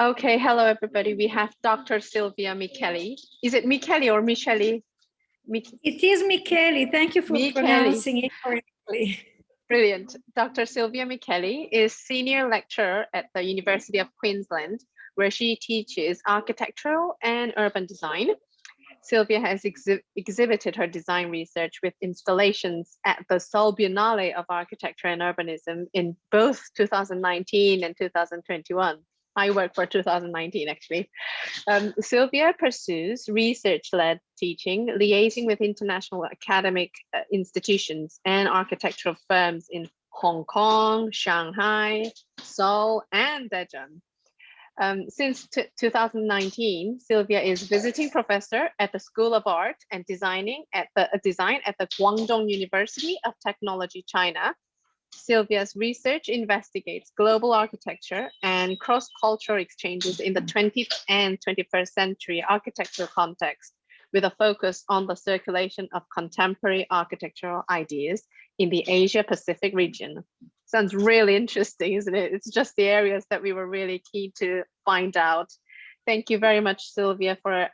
Okay, hello everybody. We have Dr. Silvia Micheli. Is it Micheli or Micheli? It is Micheli. Thank you for pronouncing it correctly. Brilliant. Dr. Silvia Micheli is senior lecturer at the University of Queensland, where she teaches architectural and urban design. Silvia has exhibited her design research with installations at the Seoul Biennale of Architecture and Urbanism in both 2019 and 2021. I work for 2019, actually. Silvia pursues research-led teaching, liaising with international academic institutions and architectural firms in Hong Kong, Shanghai, Seoul, and Daejeon. Since 2019, Silvia is visiting professor at the School of Art and Design at the Guangdong University of Technology, China. Silvia's research investigates global architecture and cross-cultural exchanges in the 20th and 21st century architectural context, with a focus on the circulation of contemporary architectural ideas in the Asia-Pacific region. Sounds really interesting, isn't it? It's just the areas that we were really keen to find out. Thank you very much, Silvia, for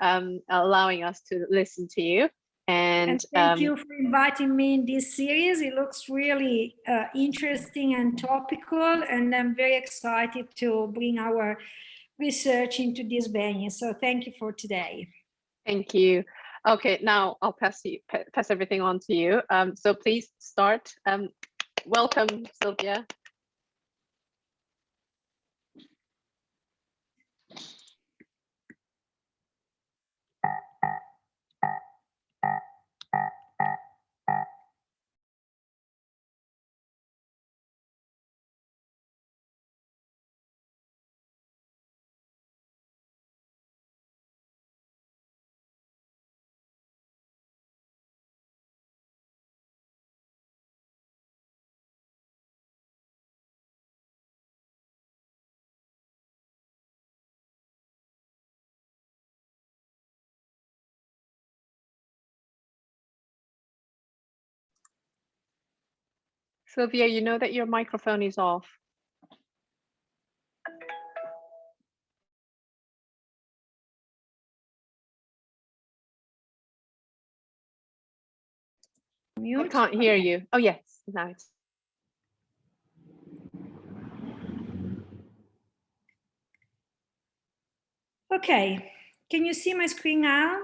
allowing us to listen to you. And thank you for inviting me in this series. It looks really interesting and topical, and I'm very excited to bring our research into this venue. So thank you for today. Thank you. Okay, now I'll pass everything on to you. So please start. Welcome, Silvia. Silvia, you know that your microphone is off. I can't hear you. Oh, yes, now it's. Okay, can you see my screen now?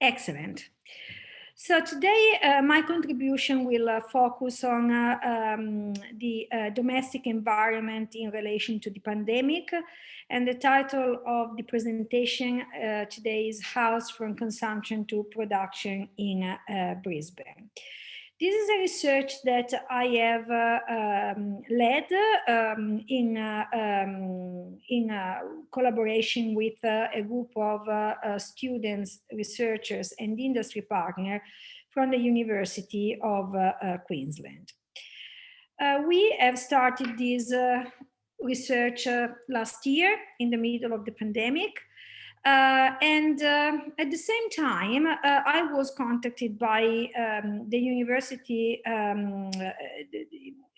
Excellent. So today, my contribution will focus on the domestic environment in relation to the pandemic. And the title of the presentation today is House from Consumption to Production in Brisbane. This is a research that I have led in collaboration with a group of students, researchers, and industry partners from the University of Queensland. We have started this research last year in the middle of the pandemic. And at the same time, I was contacted by the university,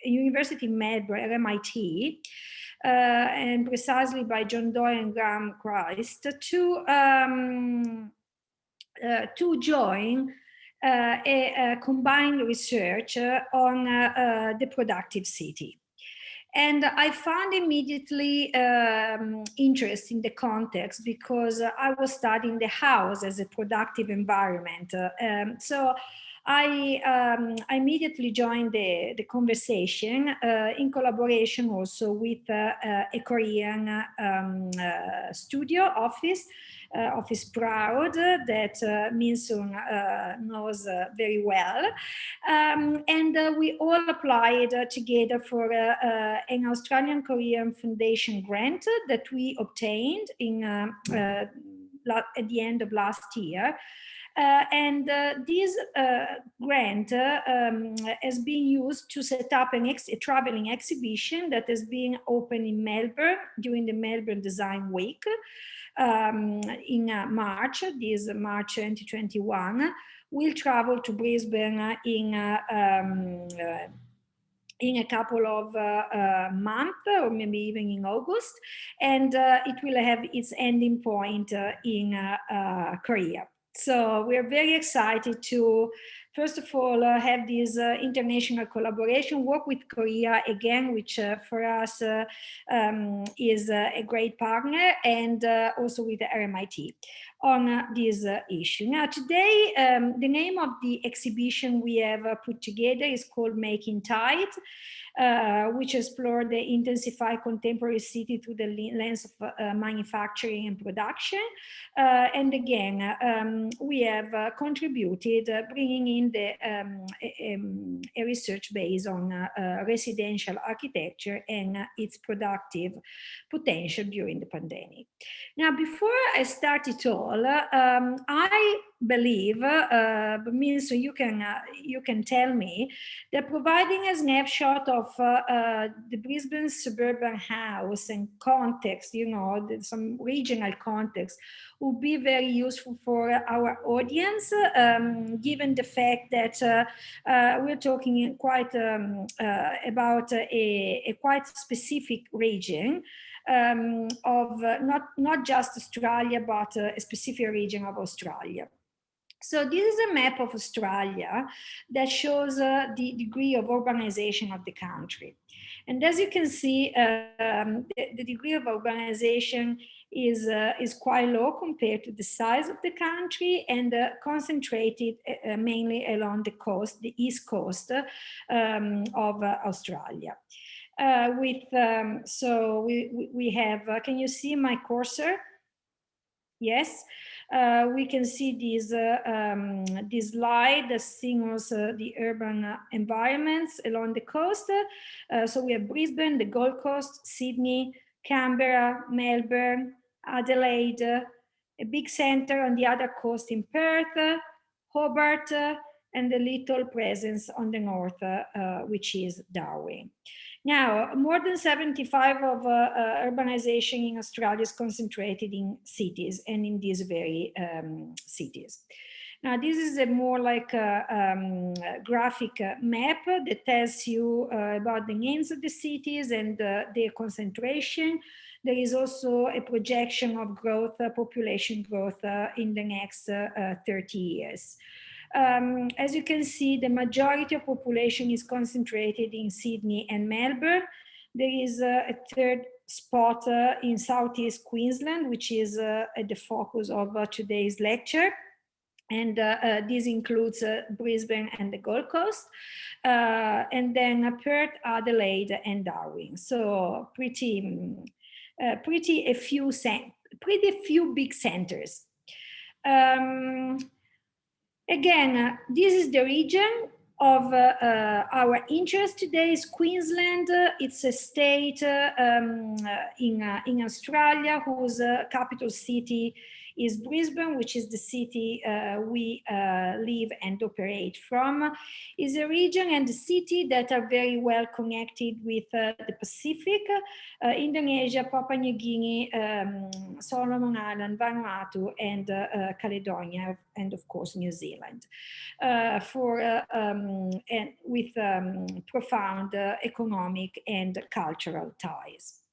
University of Melbourne, MIT, and precisely by John Doyle and Graham Christ to join a combined research on the productive city. And I found immediately interest in the context because I was studying the house as a productive environment. So I immediately joined the conversation in collaboration also with a Korean studio office Proud that Min-Sung knows very well. And we all applied together for an Australian-Korean Foundation grant that we obtained in, at the end of last year. And this grant has been used to set up a traveling exhibition that has been opened in Melbourne during the Melbourne Design Week in March, this March 2021. We'll travel to Brisbane in in a couple of months, or maybe even in August, and it will have its ending point in Korea. So we're very excited to, first of all, have this international collaboration, work with Korea again, which for us is a great partner, and also with the RMIT on this issue. Now, today, the name of the exhibition we have put together is called Making Tide, which explore the intensified contemporary city through the lens of manufacturing and production. And again, we have contributed bringing in a research based on residential architecture and its productive potential during the pandemic. Now, before I start it all, I believe, so you can tell me, that providing a snapshot of the Brisbane suburban house and context, some regional context, would be very useful for our audience, given the fact that we're talking quite about a quite specific region of not just Australia, but a specific region of Australia. So this is a map of Australia that shows the degree of urbanization of the country. And as you can see, the degree of urbanization is quite low compared to the size of the country, and concentrated mainly along the coast, the east coast of Australia. So we have, can you see my cursor? Yes, we can see this slide that signals the urban environments along the coast. So we have Brisbane, the Gold Coast, Sydney, Canberra, Melbourne, Adelaide, a big center on the other coast in Perth, Hobart, and a little presence on the north, which is Darwin. Now, more than 75% of urbanization in Australia is concentrated in cities, and in these very cities. Now, this is a more like a graphic map that tells you about the names of the cities and their concentration. There is also a projection of growth, population growth in the next 30 years. As you can see, the majority of population is concentrated in Sydney and Melbourne. There is a third spot in Southeast Queensland, which is at the focus of today's lecture. And this includes Brisbane and the Gold Coast, and then Perth, Adelaide, and Darwin. So pretty few big centers. Again, this is the region of our interest today is Queensland. It's a state in Australia whose capital city is Brisbane, which is the city we live and operate from. Is a region and a city that are very well connected with the Pacific, Indonesia, Papua New Guinea, Solomon Island, Vanuatu, and Caledonia, and of course New Zealand, and with profound economic and cultural ties.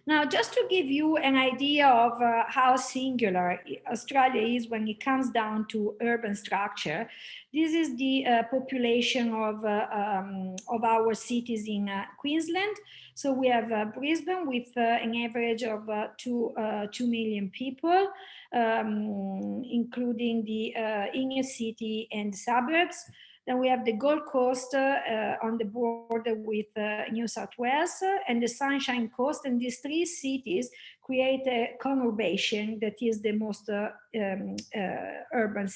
Now, just to give you an idea of how singular Australia is when it comes down to urban structure, this is the population of our cities in Queensland. So we have Brisbane with an average of 2 million people, including the inner city and suburbs. Then we have the Gold Coast on the border with New South Wales and the Sunshine Coast, and these three cities create a conurbation that is the most urban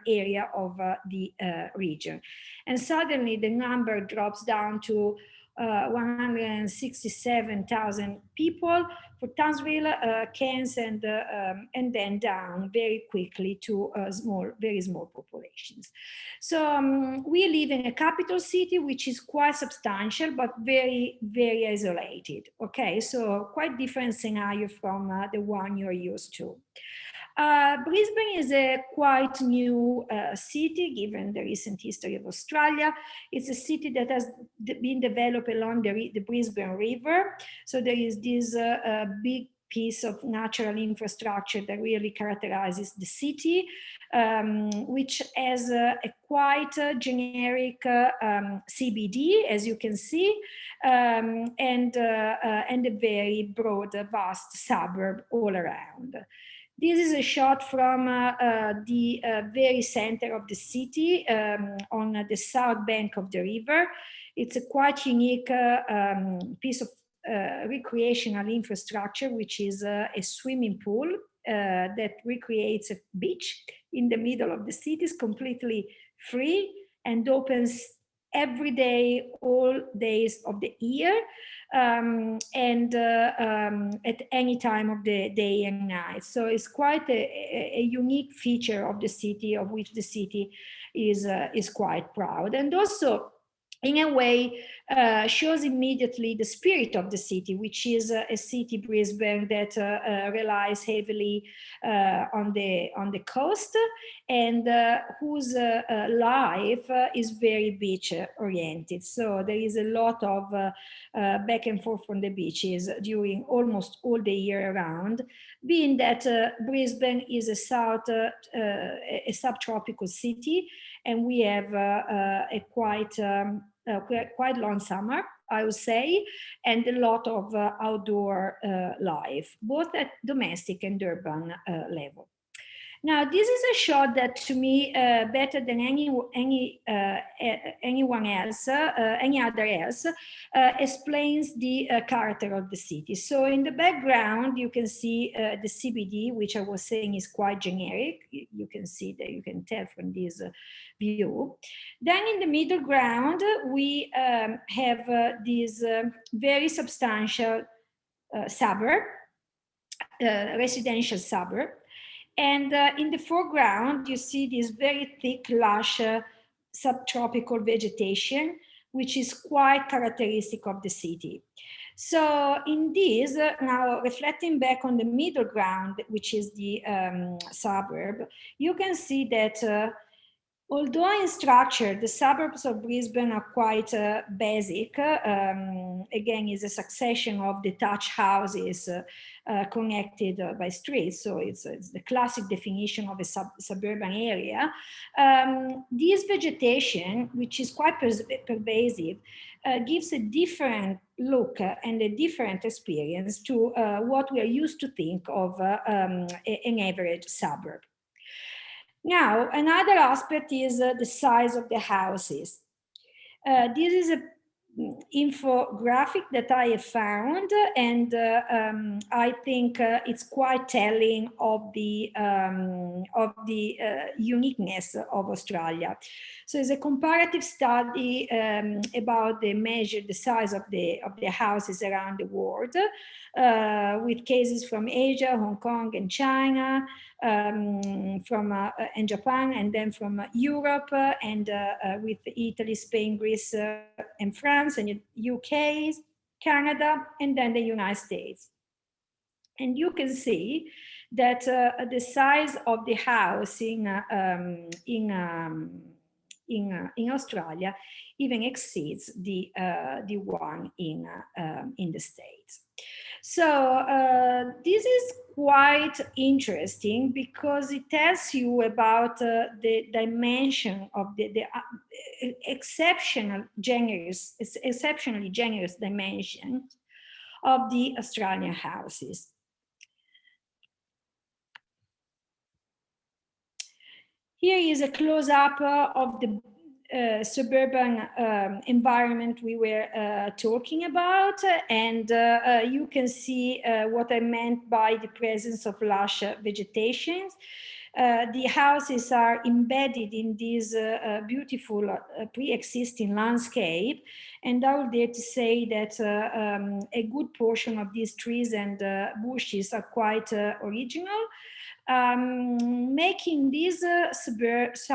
area of the region. And suddenly the number drops down to 167,000 people for Townsville, Cairns, and then down very quickly to very small populations. So we live in a capital city, which is quite substantial, but very, very isolated. Okay, so quite different scenario from the one you're used to. Brisbane is a quite new city, given the recent history of Australia. It's a city that has been developed along the Brisbane River. So there is this big piece of natural infrastructure that really characterizes the city, which has a quite generic CBD, as you can see, and a very broad, vast suburb all around. This is a shot from the very center of the city on the south bank of the river. It's a quite unique piece of recreational infrastructure, which is a swimming pool that recreates a beach in the middle of the city. It's completely free and opens every day, all days of the year, and at any time of the day and night. So it's quite a unique feature of the city, of which the city is quite proud. And also, in a way, shows immediately the spirit of the city, which is a city, Brisbane, that relies heavily on the coast, and whose life is very beach oriented. So there is a lot of back and forth from the beaches during almost all the year round, being that Brisbane is a subtropical city, and we have a quite long summer, I would say, and a lot of outdoor life, both at domestic and urban level. Now, this is a shot that, to me, better than anyone else, any other else, explains the character of the city. So in the background, you can see the CBD, which I was saying is quite generic. You can see that, you can tell from this view. Then in the middle ground, we have this very substantial suburb, residential suburb. And in the foreground, you see this very thick, lush subtropical vegetation, which is quite characteristic of the city. So in this, now reflecting back on the middle ground, which is the suburb, you can see that although in structure, the suburbs of Brisbane are quite basic, again, is a succession of detached houses connected by streets. So it's the classic definition of a suburban area. This vegetation, which is quite pervasive, gives a different look and a different experience to what we are used to think of an average suburb. Now, another aspect is the size of the houses. This is an infographic that I have found, and I think it's quite telling of the uniqueness of Australia. So it's a comparative study about the size of the houses around the world, with cases from Asia, Hong Kong, and China, and Japan, and then from Europe, and with Italy, Spain, Greece, and France, and UK, Canada, and then the United States. And you can see that the size of the house in Australia even exceeds the one in the States. So this is quite interesting because it tells you about the dimension of the exceptionally generous dimension of the Australian houses. Here is a close-up of the suburban environment we were talking about, and you can see what I meant by the presence of lush vegetation. The houses are embedded in this beautiful pre-existing landscape, and I would dare to say that a good portion of these trees and bushes are quite original, making these suburbs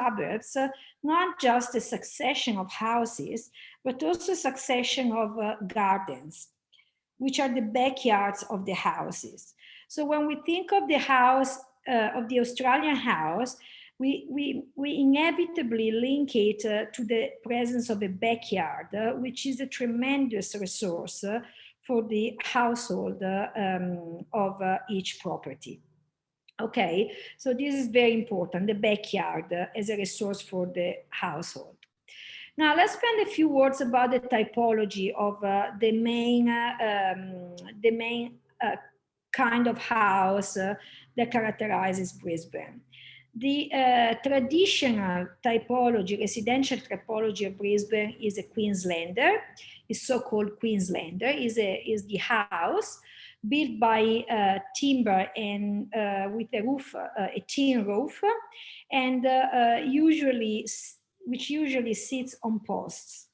not just a succession of houses, but also a succession of gardens, which are the backyards of the houses. So when we think of the house of the Australian house, we inevitably link it to the presence of a backyard, which is a tremendous resource for the household of each property. Okay, so this is very important, the backyard as a resource for the household. Now let's spend a few words about the typology of the main kind of house that characterizes Brisbane. The traditional typology, residential typology of Brisbane is a Queenslander, is so-called Queenslander, is the house built by timber and with a roof, a tin roof, and which usually sits on posts.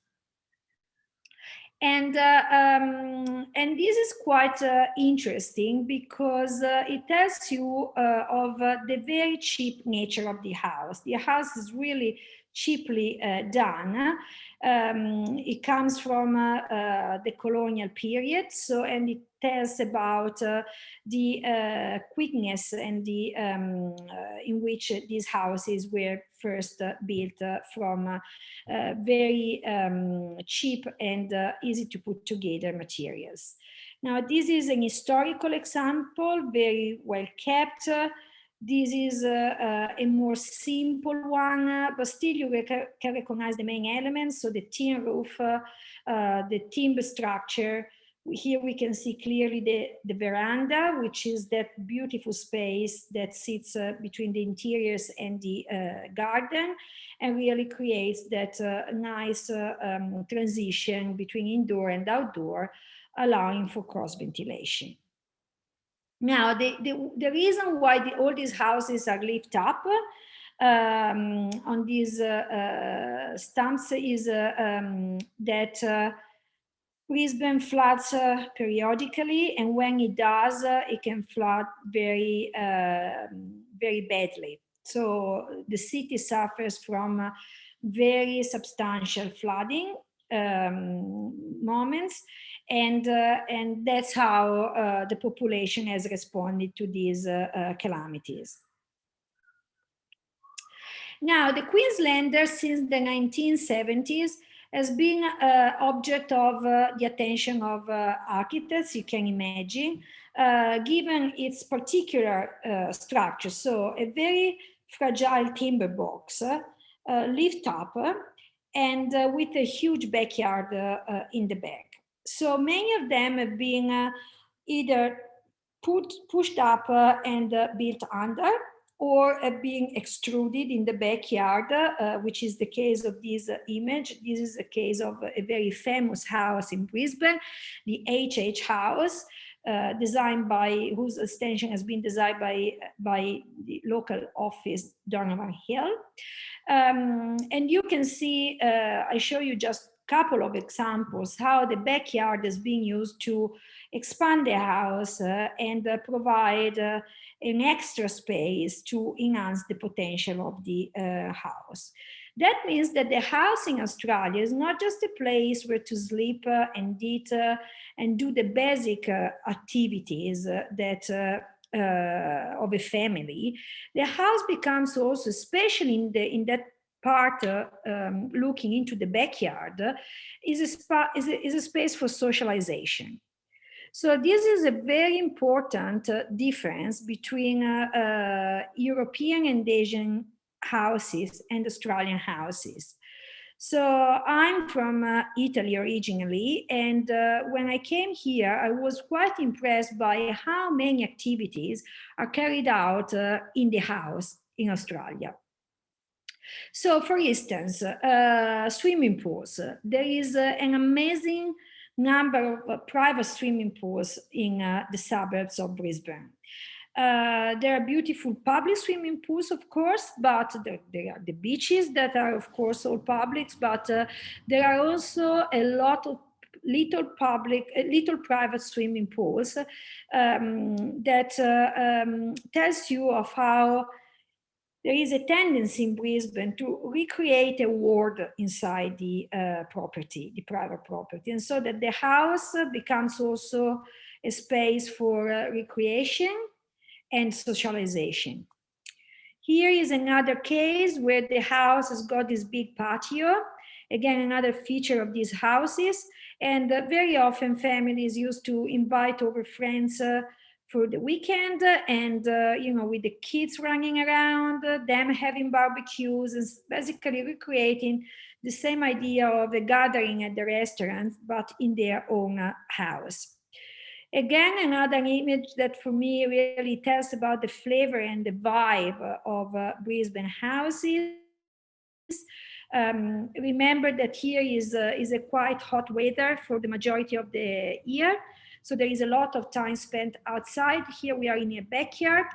And this is quite interesting because it tells you of the very cheap nature of the house. The house is really cheaply done. It comes from the colonial period, and it tells about the quickness and the in which these houses were first built from very cheap and easy to put together materials. Now, this is an historical example, very well kept. This is a more simple one, but still you can recognize the main elements. So the tin roof, the timber structure. Here we can see clearly the veranda, which is that beautiful space that sits between the interiors and the garden, and really creates that nice transition between indoor and outdoor, allowing for cross ventilation. Now, the reason why all these houses are lifted up on these stumps is that Brisbane floods periodically, and when it does, it can flood very, very badly. So the city suffers from very substantial flooding moments, and that's how the population has responded to these calamities. Now, the Queenslander since the 1970s has been object of the attention of architects, you can imagine, given its particular structure. So a very fragile timber box, lift up, and with a huge backyard in the back. So many of them have been either pushed up and built under, or being extruded in the backyard, which is the case of this image. This is a case of a very famous house in Brisbane, the HH House, whose extension has been designed by the local office, Donovan Hill. And you can see, I show you just a couple of examples, how the backyard is being used to expand the house and provide an extra space to enhance the potential of the house. That means that the house in Australia is not just a place where to sleep and eat and do the basic activities that of a family. The house becomes also, especially in that part looking into the backyard, is a space for socialization. So this is a very important difference between European and Asian houses and Australian houses. So I'm from Italy originally, and when I came here, I was quite impressed by how many activities are carried out in the house in Australia. So for instance, swimming pools. There is an amazing number of private swimming pools in the suburbs of Brisbane. There are beautiful public swimming pools, of course, but there are the beaches that are, of course, all public, but there are also a lot of little private swimming pools that tells you of how there is a tendency in Brisbane to recreate a world inside the property, the private property, and so that the house becomes also a space for recreation and socialization. Here is another case where the house has got this big patio. Again, another feature of these houses. And very often families used to invite over friends for the weekend, and with the kids running around, them having barbecues, and basically recreating the same idea of a gathering at the restaurant, but in their own house. Again, another image that for me really tells about the flavor and the vibe of Brisbane houses. Remember that here is a quite hot weather for the majority of the year. So there is a lot of time spent outside. Here we are in a backyard.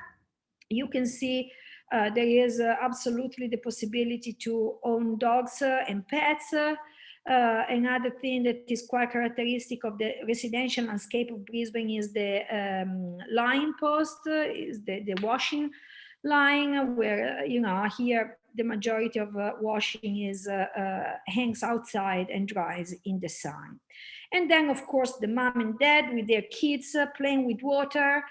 You can see there is absolutely the possibility to own dogs and pets. Another thing that is quite characteristic of the residential landscape of Brisbane is the line post, is the washing line, where here the majority of washing is hangs outside and dries in the sun. And then, of course, the mom and dad with their kids playing with water,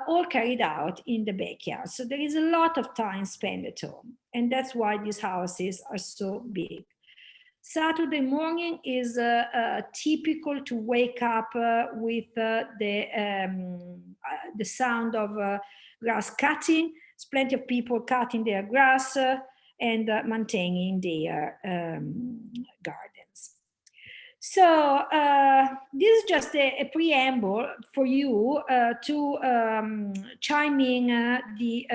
all carried out in the backyard. So there is a lot of time spent at home. And that's why these houses are so big. Saturday morning is typical to wake up with the sound of grass cutting. There's plenty of people cutting their grass and maintaining their gardens. So this is just a preamble for you to chime in the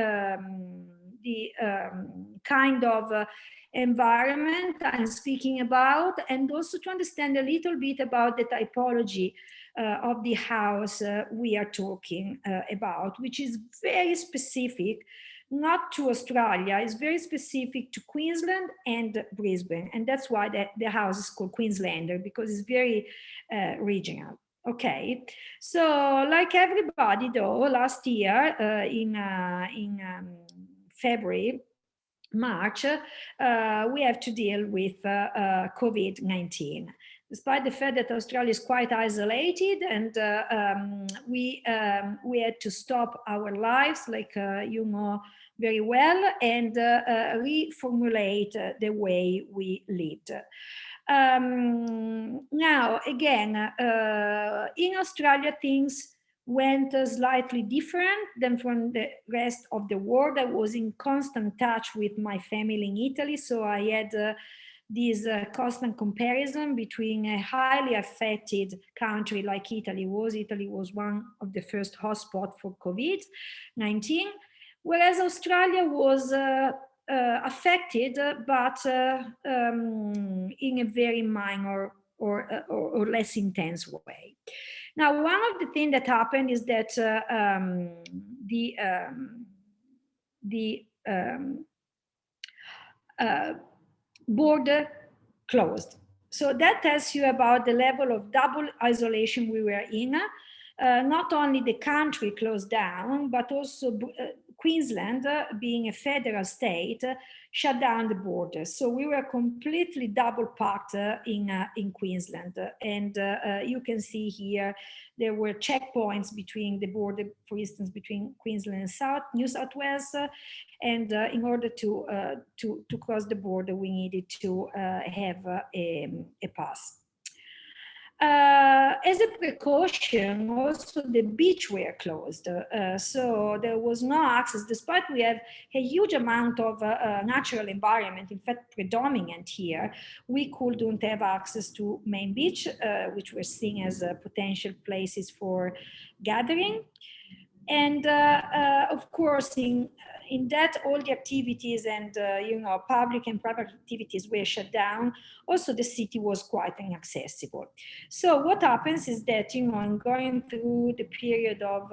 kind of environment I'm speaking about, and also to understand a little bit about the typology of the house we are talking about, which is very specific, not to Australia, it's very specific to Queensland and Brisbane. And that's why the house is called Queenslander, because it's very regional. Okay, so like everybody though, last year in February, March, we have to deal with COVID-19. Despite the fact that Australia is quite isolated, and we had to stop our lives, like you know very well, and reformulate the way we lived. Now, again, in Australia, things went slightly different than from the rest of the world. I was in constant touch with my family in Italy, so I had this constant comparison between a highly affected country like Italy was. Italy was one of the first hotspots for COVID-19, whereas Australia was affected, but in a very minor or less intense way. Now, one of the things that happened is that the border closed. So that tells you about the level of double isolation we were in. Not only the country closed down, but also Queensland, being a federal state, shut down the borders. So we were completely double packed in Queensland. And you can see here, there were checkpoints between the border, for instance, between Queensland and New South Wales. And in order to cross the border, we needed to have a pass. As a precaution, also the beach were closed, so there was no access, despite we have a huge amount of natural environment, in fact predominant here. We couldn't have access to main beach, which were seen as potential places for gathering. And of course, in that, all the activities and public and private activities were shut down. Also, the city was quite inaccessible. So what happens is that, in going through the period of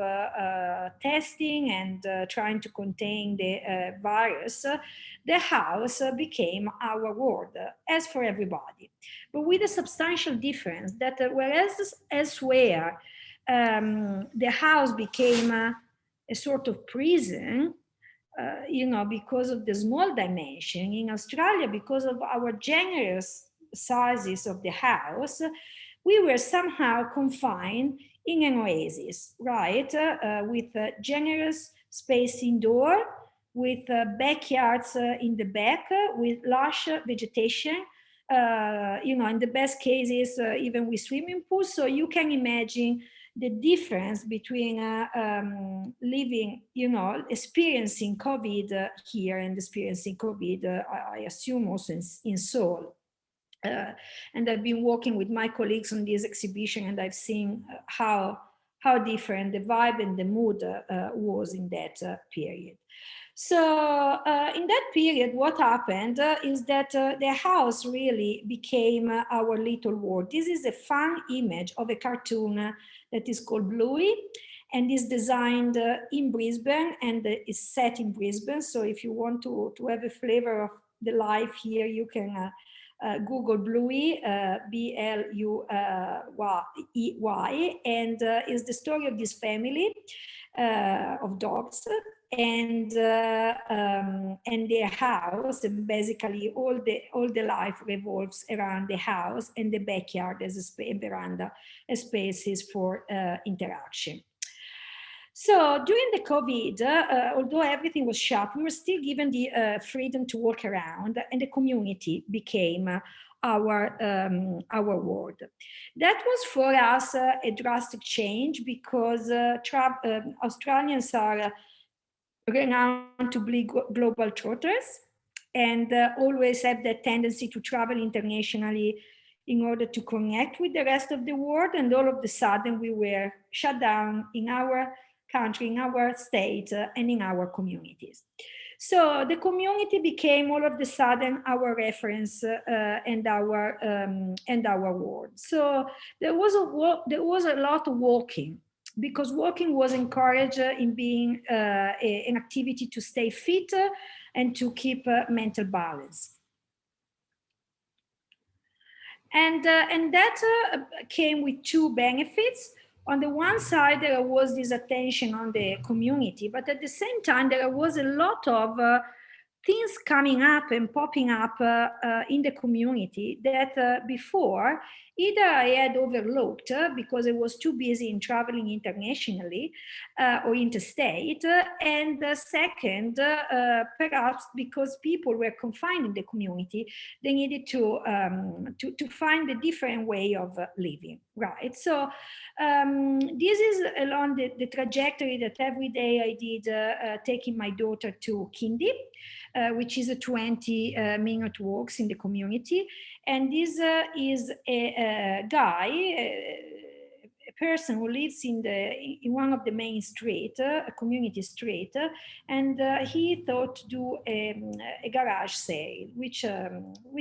testing and trying to contain the virus, the house became our world, as for everybody. But with a substantial difference that whereas elsewhere, the house became a sort of prison, because of the small dimension. In Australia, because of our generous sizes of the house, we were somehow confined in an oasis, right? With generous space indoor, with backyards in the back, with lush vegetation. In the best cases, even with swimming pools. So you can imagine the difference between living, experiencing COVID here and experiencing COVID, I assume also in Seoul. And I've been working with my colleagues on this exhibition, and I've seen how different the vibe and the mood was in that period. So in that period, what happened is that the house really became our little world. This is a fun image of a cartoon that is called Bluey, and is designed in Brisbane and is set in Brisbane. So if you want to have a flavor of the life here, you can Google Bluey, B-L-U-E-Y, and is the story of this family of dogs, and their house, and basically all the life revolves around the house and the backyard as a veranda, as spaces for interaction. So during the COVID, although everything was shut, we were still given the freedom to walk around, and the community became our world. That was for us a drastic change, because Australians are renowned to be global trotters, and always have that tendency to travel internationally in order to connect with the rest of the world. And all of a sudden we were shut down in our country, in our state, and in our communities. So the community became all of a sudden our reference and our world. So there was a lot of walking, because walking was encouraged in being an activity to stay fit and to keep mental balance. And that came with two benefits. On the one side, there was this attention on the community, but at the same time, there was a lot of things coming up and popping up in the community that before either I had overlooked because I was too busy in traveling internationally or interstate, and second, perhaps because people were confined in the community, they needed to find a different way of living, right? So this is along the trajectory that every day I did taking my daughter to kindy, which is a 20-minute walks in the community. And this is a guy, a person who lives in one of the main street, a community street, and he thought to do a garage sale, which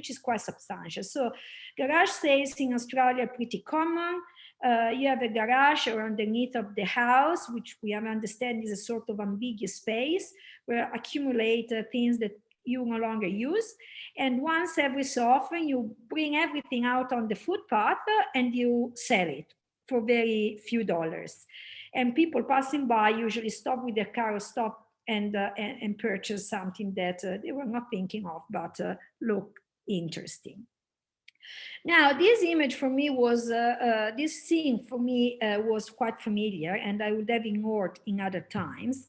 is quite substantial. So garage sales in Australia are pretty common. You have a garage or underneath of the house, which we understand is a sort of ambiguous space where accumulate things that you no longer use. And once every so often, you bring everything out on the footpath and you sell it for very few dollars. And people passing by usually stop with their car, stop and purchase something that they were not thinking of, but look interesting. Now, this image for me was, this scene for me was quite familiar, and I would have ignored in other times.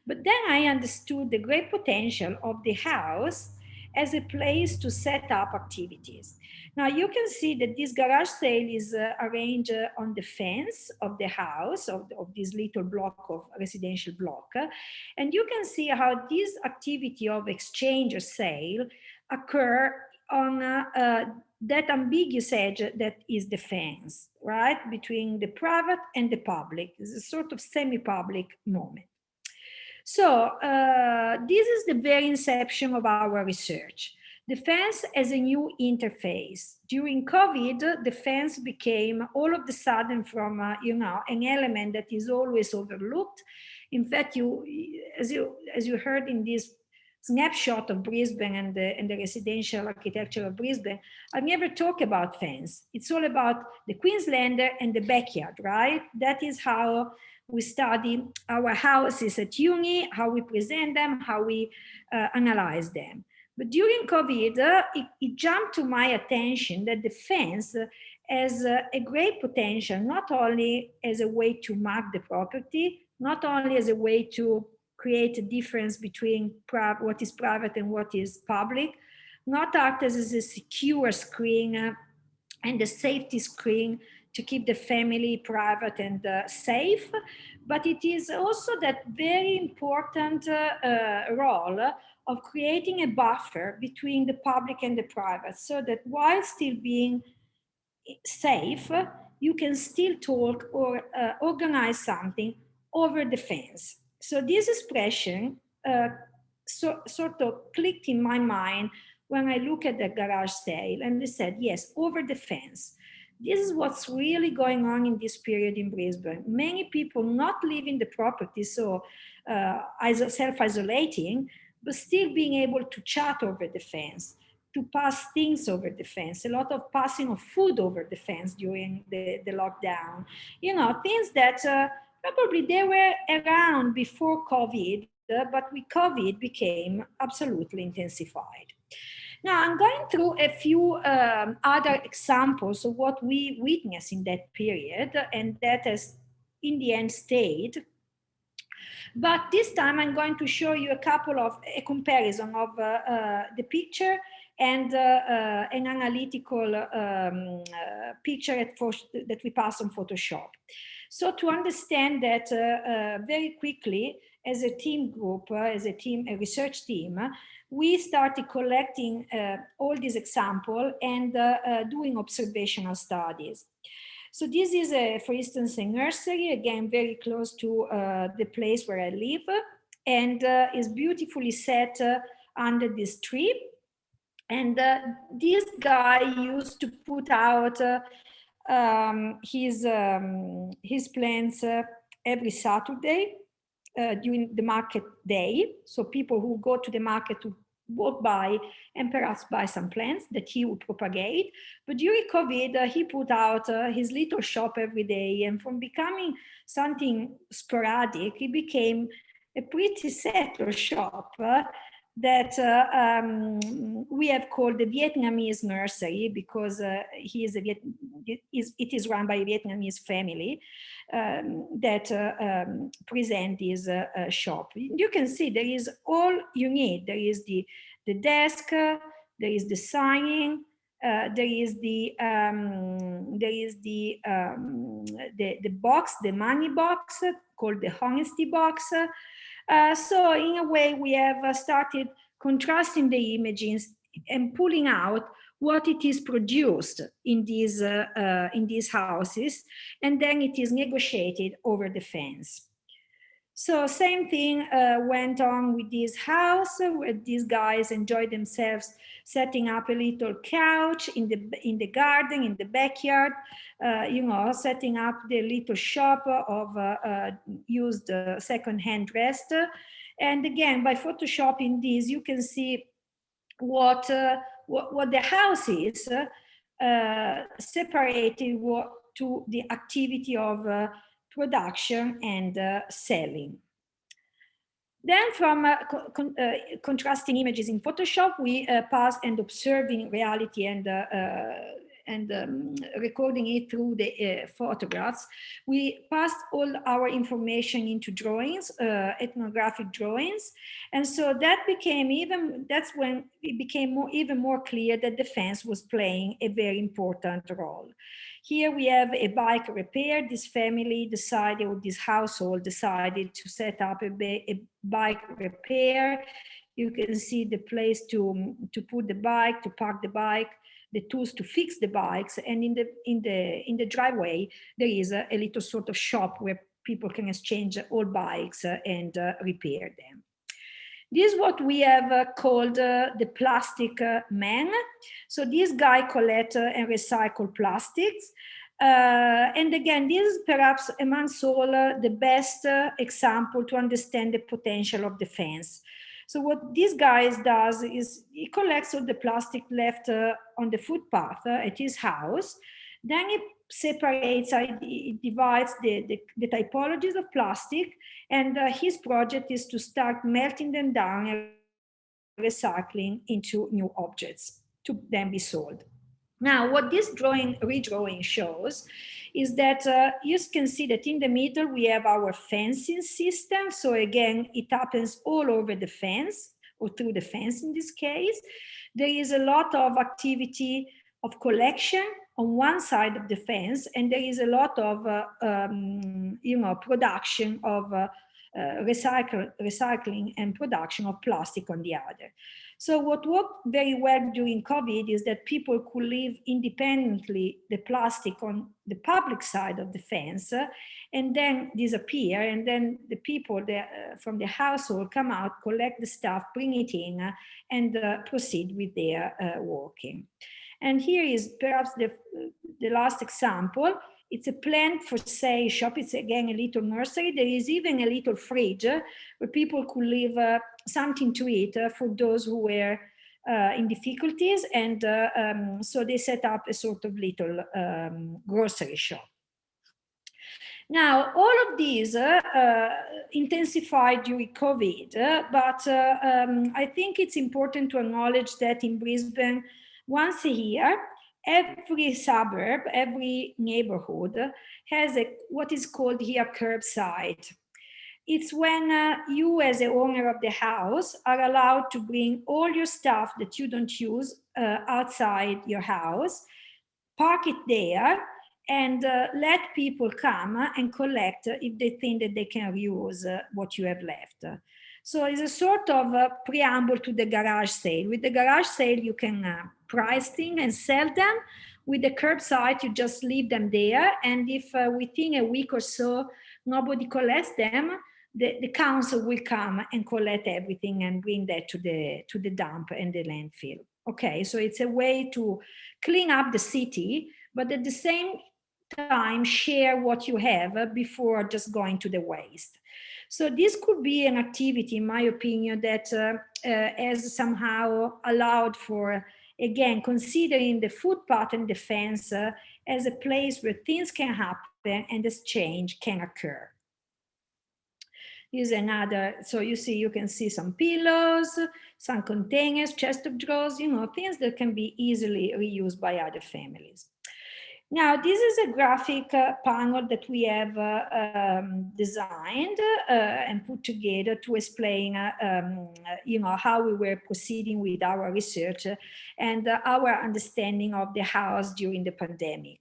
But then I understood the great potential of the house as a place to set up activities. Now you can see that this garage sale is arranged on the fence of the house, of this little block of residential block. And you can see how this activity of exchange or sale occur on that ambiguous edge that is the fence, right? Between the private and the public. It's a sort of semi-public moment. So this is the very inception of our research. The fence as a new interface. During COVID, the fence became all of a sudden from an element that is always overlooked. In fact, as you heard in this snapshot of Brisbane and the residential architecture of Brisbane, I've never talked about fence. It's all about the Queenslander and the backyard, right? That is how we study our houses at uni, how we present them, how we analyze them. But during COVID, it jumped to my attention that the fence has a great potential, not only as a way to mark the property, not only as a way to create a difference between what is private and what is public, not act as a secure screen and a safety screen to keep the family private and safe, but it is also that very important role of creating a buffer between the public and the private, so that while still being safe, you can still talk or organize something over the fence. So this expression sort of clicked in my mind when I look at the garage sale, and they said, yes, over the fence. This is what's really going on in this period in Brisbane. Many people not leaving the property, so self-isolating, but still being able to chat over the fence, to pass things over the fence, a lot of passing of food over the fence during the lockdown. You know, things that probably they were around before COVID, but with COVID became absolutely intensified. Now, I'm going through a few other examples of what we witnessed in that period, and that has in the end stayed. But this time I'm going to show you a comparison of the picture and an analytical picture that we pass on Photoshop. So to understand that very quickly, as a team group, a research team, we started collecting all these examples and doing observational studies. So this is, for instance, a nursery, again, very close to the place where I live, and is beautifully set under this tree. And this guy used to put out his plants every Saturday during the market day. So people who go to the market to walk by and perhaps buy some plants that he would propagate. But during COVID, he put out his little shop every day, and from becoming something sporadic, it became a pretty settled shop that we have called the Vietnamese nursery, because it is run by a Vietnamese family that present this shop. You can see there is all you need. There is the desk, there is the signing, there is the box, the money box called the honesty box. So in a way, we have started contrasting the images and pulling out what it is produced in these houses, and then it is negotiated over the fence. So same thing went on with this house, where these guys enjoyed themselves setting up a little couch in the garden, in the backyard, setting up the little shop of used second-hand dress. And again, by photoshopping this, you can see what the house is separated to the activity of production and selling. Then from contrasting images in Photoshop, we pass and observing reality and recording it through the photographs. We passed all our information into drawings, ethnographic drawings. And so that's when it became even more clear that the fence was playing a very important role. Here we have a bike repair. This family decided, or this household decided to set up a bike repair. You can see the place to put the bike, to park the bike, the tools to fix the bikes, and in the driveway there is a little sort of shop where people can exchange old bikes and repair them. This is what we have called the plastic man. So this guy collects and recycles plastics. And again, this is perhaps amongst all the best example to understand the potential of the fence. So what this guy does is he collects all the plastic left on the footpath at his house. Then he separates, he divides the typologies of plastic, and his project is to start melting them down and recycling into new objects to then be sold. Now, what this redrawing shows is that you can see that in the middle we have our fencing system. So again, it happens all over the fence, or through the fence in this case. There is a lot of activity of collection on one side of the fence, and there is a lot of production of recycling and production of plastic on the other. So what worked very well during COVID is that people could leave independently the plastic on the public side of the fence and then disappear. And then the people from the household come out, collect the stuff, bring it in, and proceed with their working. And here is perhaps the last example. It's a plant for sale shop. It's again a little nursery. There is even a little fridge where people could leave something to eat for those who were in difficulties. And so they set up a sort of little grocery shop. Now, all of these intensified during COVID, but I think it's important to acknowledge that in Brisbane, once a year, every suburb, every neighborhood has what is called here curbside. It's when you as the owner of the house are allowed to bring all your stuff that you don't use outside your house, park it there, and let people come and collect if they think that they can reuse what you have left. So it's a sort of a preamble to the garage sale. With the garage sale, you can price things and sell them. With the curbside, you just leave them there. And if within a week or so, nobody collects them, the council will come and collect everything and bring that to the dump and the landfill. Okay, so it's a way to clean up the city, but at the same time share what you have before just going to the waste. So this could be an activity, in my opinion, that has somehow allowed for, again, considering the footpath and the fence as a place where things can happen and exchange can occur. Here's another, so you can see some pillows, some containers, chest of drawers, things that can be easily reused by other families. Now, this is a graphic panel that we have designed and put together to explain, how we were proceeding with our research and our understanding of the house during the pandemic.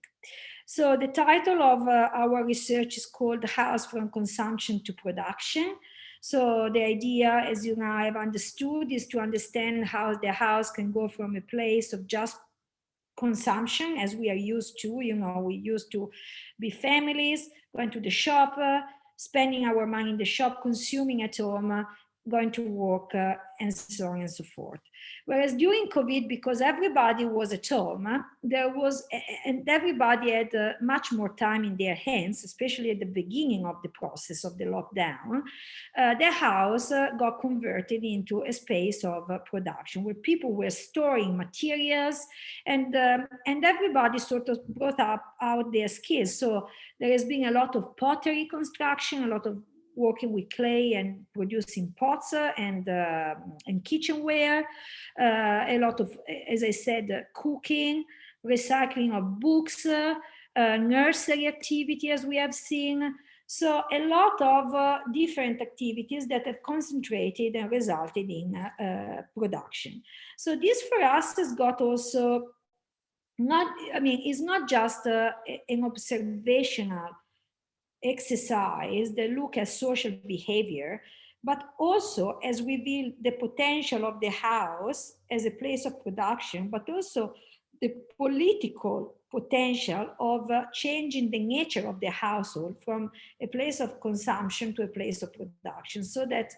So the title of our research is called House from Consumption to Production. So the idea, as you now have understood, is to understand how the house can go from a place of just consumption, as we are used to. We used to be families, going to the shop, spending our money in the shop, consuming at home, going to work, and so on and so forth. Whereas during COVID, because everybody was at home, and everybody had much more time in their hands, especially at the beginning of the process of the lockdown, the house got converted into a space of production where people were storing materials, and everybody sort of brought out their skills. So there has been a lot of pottery construction, a lot of working with clay and producing pots and kitchenware, a lot of, as I said, cooking, recycling of books, nursery activity, as we have seen. So a lot of different activities that have concentrated and resulted in production. So this for us has got also it's not just an observational exercise that look at social behavior, but also has revealed the potential of the house as a place of production, but also the political potential of changing the nature of the household from a place of consumption to a place of production, so that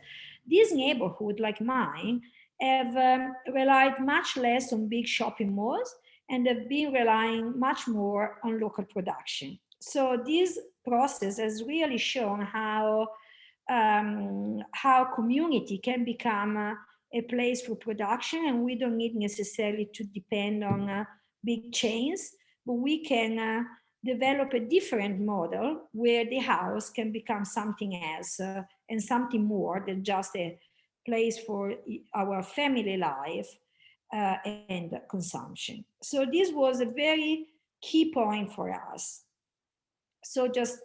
this neighborhood, like mine, have relied much less on big shopping malls and have been relying much more on local production. So this process has really shown how community can become a place for production, and we don't need necessarily to depend on big chains, but we can develop a different model where the house can become something else and something more than just a place for our family life, and consumption. So this was a very key point for us. So just,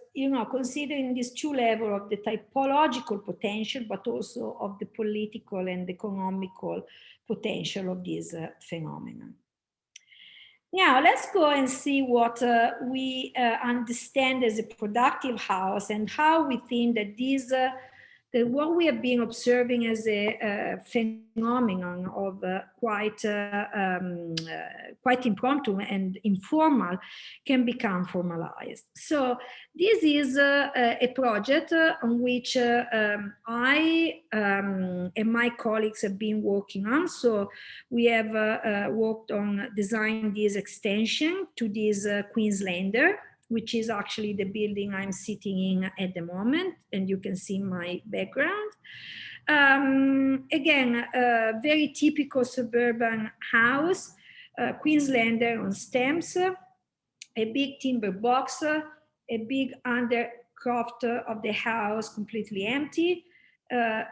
considering these two levels of the typological potential, but also of the political and economical potential of this phenomenon. Now, let's go and see what we understand as a productive house and how we think that what we have been observing as a phenomenon of quite impromptu and informal can become formalized. So this is a project on which I and my colleagues have been working on. So we have worked on designing this extension to this Queenslander, which is actually the building I'm sitting in at the moment, and you can see my background. Again, a very typical suburban house, Queenslander on stems, a big timber box, a big undercroft of the house completely empty, a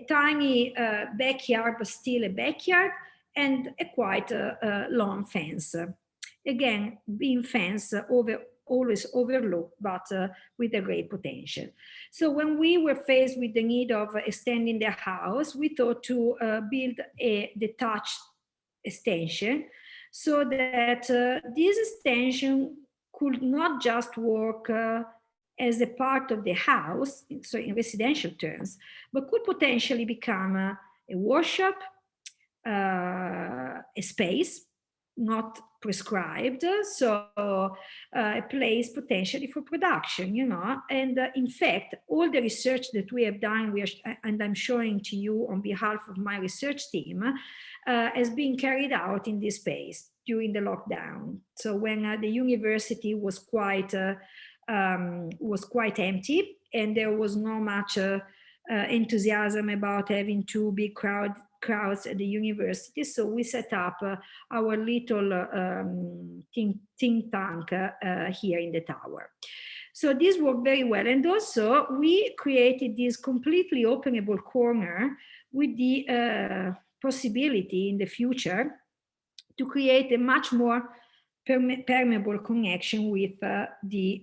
tiny backyard, but still a backyard, and a quite long fence. Again, being fence always overlooked, but with a great potential. So when we were faced with the need of extending the house, we thought to build a detached extension so that this extension could not just work as a part of the house, so in residential terms, but could potentially become a workshop, a space, not prescribed, so a place potentially for production, and in fact, all the research that we have done, and I'm showing to you on behalf of my research team, has been carried out in this space during the lockdown. So when the university was quite empty and there was not much enthusiasm about having two big crowds at the university, so we set up our little think tank here in the tower. So this worked very well, and also we created this completely openable corner with the possibility in the future to create a much more permeable connection with the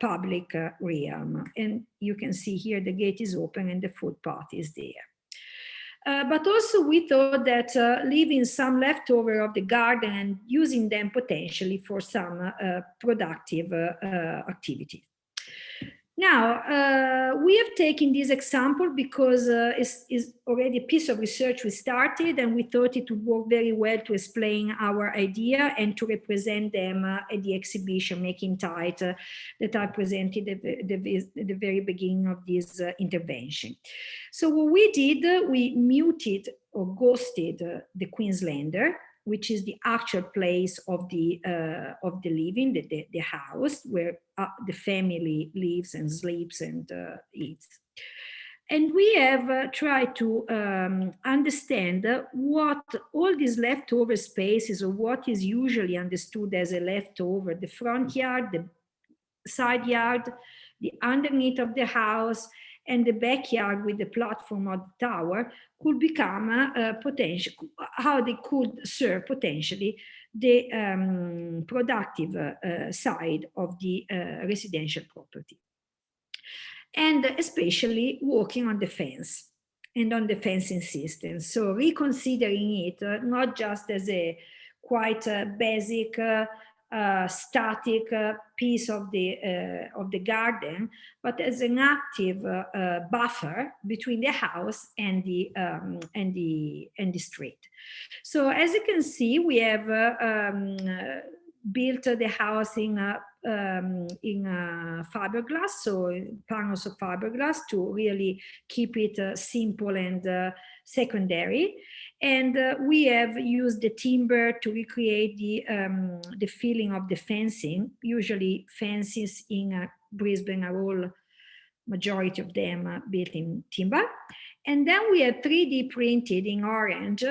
public realm. And you can see here the gate is open and the footpath is there. But also we thought that leaving some leftover of the garden and using them potentially for some productive activity. Now, we have taken this example because it's already a piece of research we started, and we thought it would work very well to explain our idea and to represent them at the exhibition Making Tight that I presented at the very beginning of this intervention. So what we did, we muted or ghosted the Queenslander, which is the actual place of the living, the house where the family lives and sleeps and eats. And we have tried to understand what all these leftover spaces, or what is usually understood as a leftover, the front yard, the side yard, the underneath of the house, and the backyard with the platform of the tower, could become potential, how they could serve potentially the productive side of the residential property. And especially working on the fence and on the fencing system. So reconsidering it not just as a quite basic static piece of the garden, but as an active buffer between the house and the street. So as you can see, we have built the house in fiberglass, so panels of fiberglass to really keep it simple and secondary. And we have used the timber to recreate the feeling of the fencing. Usually fences in Brisbane are all, majority of them built in timber. And then we have 3D printed in orange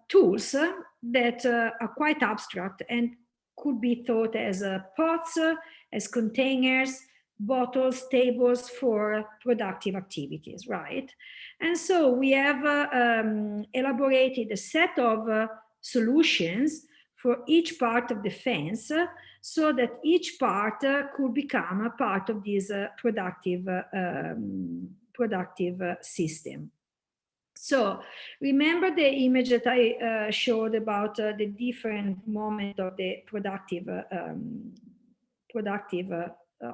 tools that are quite abstract and could be thought as pots, as containers, bottles, tables for productive activities, right? And so we have elaborated a set of solutions for each part of the fence, so that each part could become a part of this productive system. So remember the image that I showed about the different moment of the productive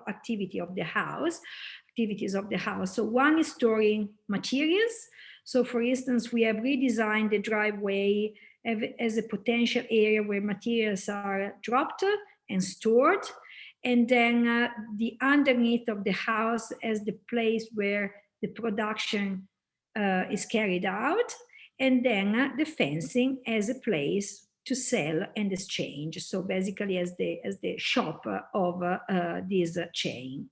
activity of the house, activities of the house. So one is storing materials. So for instance, we have redesigned the driveway as a potential area where materials are dropped and stored. And then the underneath of the house as the place where the production is carried out. And then the fencing as a place to sell and exchange. So basically as the shop of this chain.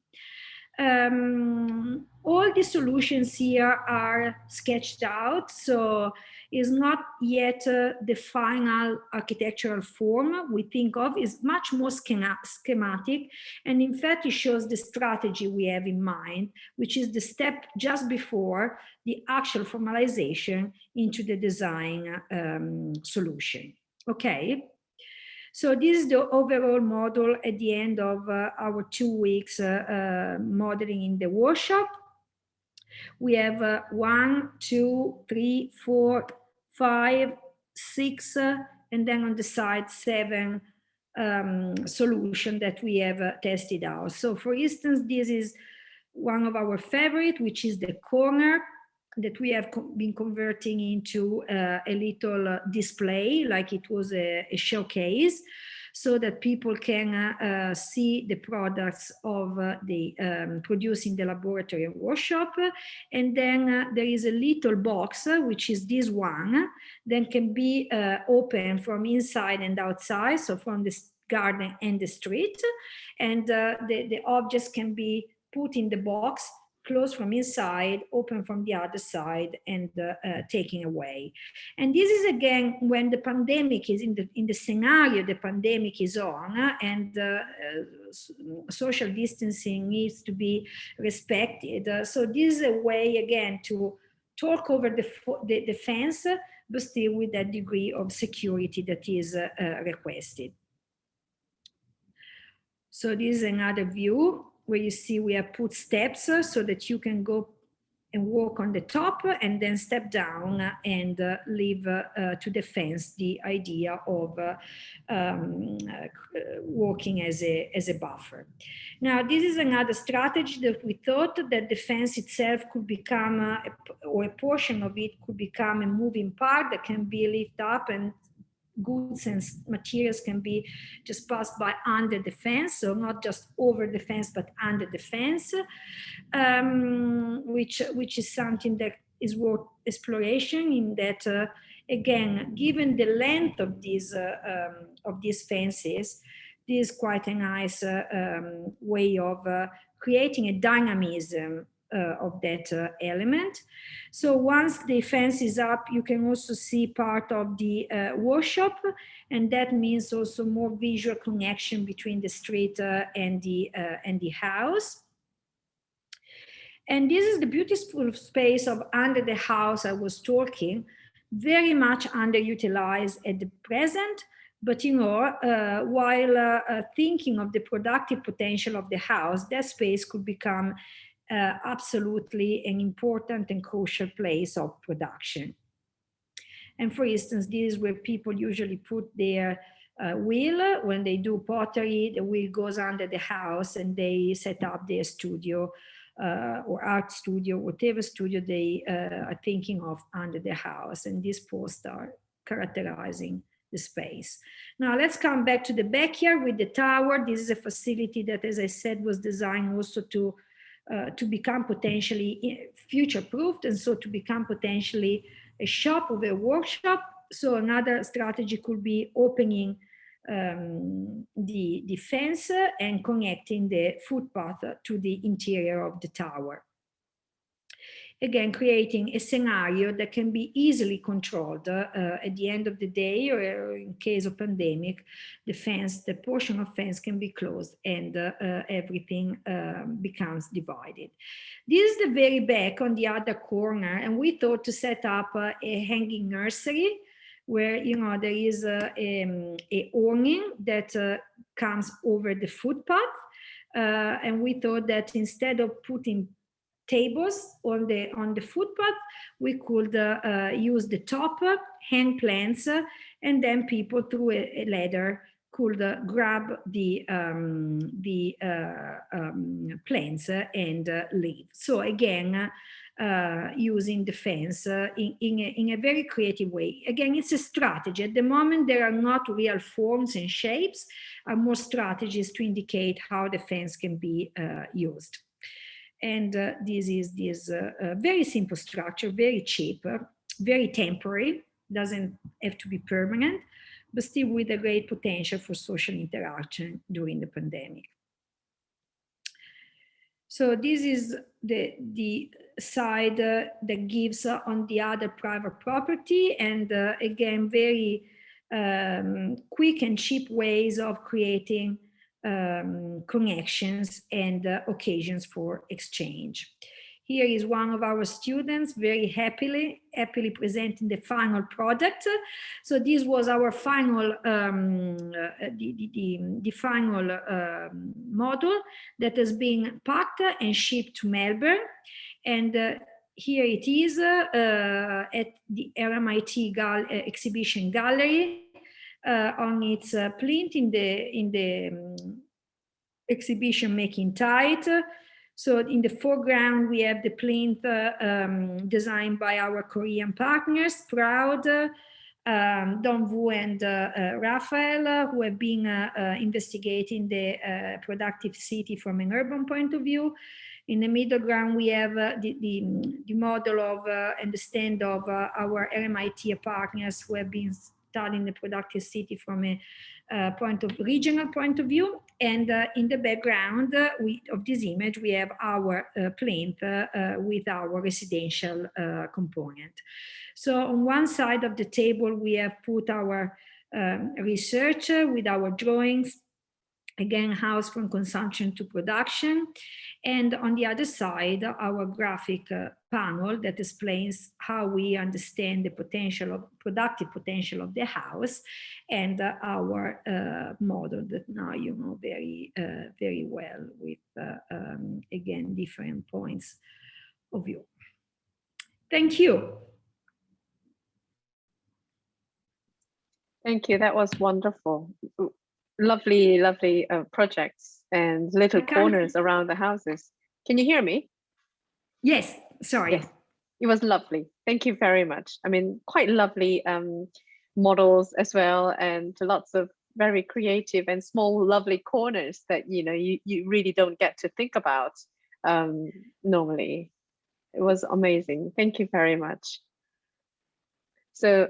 All the solutions here are sketched out, so it's not yet the final architectural form we think of. Is much more schematic, and in fact it shows the strategy we have in mind, which is the step just before the actual formalization into the design solution. Okay. So this is the overall model at the end of our 2 weeks modeling in the workshop. We have 1, 2, 3, 4, 5, 6, and then on the side 7 solution that we have tested out. So for instance, this is one of our favorite, which is the corner that we have been converting into a little display, like it was a showcase, so that people can see the products of the produced in the laboratory and workshop. And then there is a little box, which is this one, that can be open from inside and outside, so from the garden and the street. And the objects can be put in the box, closed from inside, open from the other side, and taken away. And this is again when the pandemic is in the scenario the pandemic is on, and social distancing needs to be respected. So this is a way again to talk over the fence, but still with that degree of security that is requested. So this is another view where you see we have put steps so that you can go and walk on the top and then step down and leave to the fence the idea of walking as a buffer. Now, this is another strategy that we thought that the fence itself could become, or a portion of it could become a moving part that can be lifted up, and goods and materials can be just passed by under the fence, so not just over the fence but under the fence, which is something that is worth exploration. In that, again, given the length of these fences, this is quite a nice way of creating a dynamism of that element. So once the fence is up, you can also see part of the workshop, and that means also more visual connection between the street and the house. And this is the beautiful space of under the house I was talking, very much underutilized at the present. But you know, while thinking of the productive potential of the house, that space could become absolutely an important and crucial place of production. And for instance, this is where people usually put their wheel. When they do pottery, the wheel goes under the house and they set up their studio or art studio, whatever studio they are thinking of under the house. And these posts are characterizing the space. Now let's come back to the backyard with the tower. This is a facility that, as I said, was designed also to become potentially future-proofed, and so to become potentially a shop or a workshop. So another strategy could be opening the fence and connecting the footpath to the interior of the tower. again, creating a scenario that can be easily controlled at the end of the day, or in case of pandemic, the portion of fence can be closed and everything becomes divided. This is the very back on the other corner, and we thought to set up a hanging nursery where, there is a awning that comes over the footpath. And we thought that instead of putting tables on the footpath, we could use the top, hang plants, and then people through a ladder could grab the plants and leave. So again, using the fence in a very creative way. Again, it's a strategy. At the moment, there are not real forms and shapes, are more strategies to indicate how the fence can be used. And this is this very simple structure, very cheap, very temporary, doesn't have to be permanent, but still with a great potential for social interaction during the pandemic. So this is the side that gives on the other private property, and again, very quick and cheap ways of creating connections and occasions for exchange. Here is one of our students very happily presenting the final product. So this was our final, the final model that has been packed and shipped to Melbourne. And here it is at the RMIT exhibition gallery on its plinth in the exhibition Making Tight. So in the foreground, we have the plinth designed by our Korean partners, Proud, Dongwoo and Raphael, who have been investigating the productive city from an urban point of view. In the middle ground, we have the model of and the stand of our RMIT partners who have been studying the productive city from a regional point of view. And in the background of this image, we have our plinth with our residential component. So on one side of the table, we have put our research with our drawings, again, house from consumption to production. And on the other side, our graphic panel that explains how we understand the productive potential of the house, and our model that now you know very, very well with, again, different points of view. Thank you. Thank you. That was wonderful. Lovely, lovely projects and little corners around the houses. Can you hear me? Yes, sorry. Yes, it was lovely. Thank you very much. I mean, quite lovely models as well, and lots of very creative and small, lovely corners that, you really don't get to think about normally. It was amazing. Thank you very much. So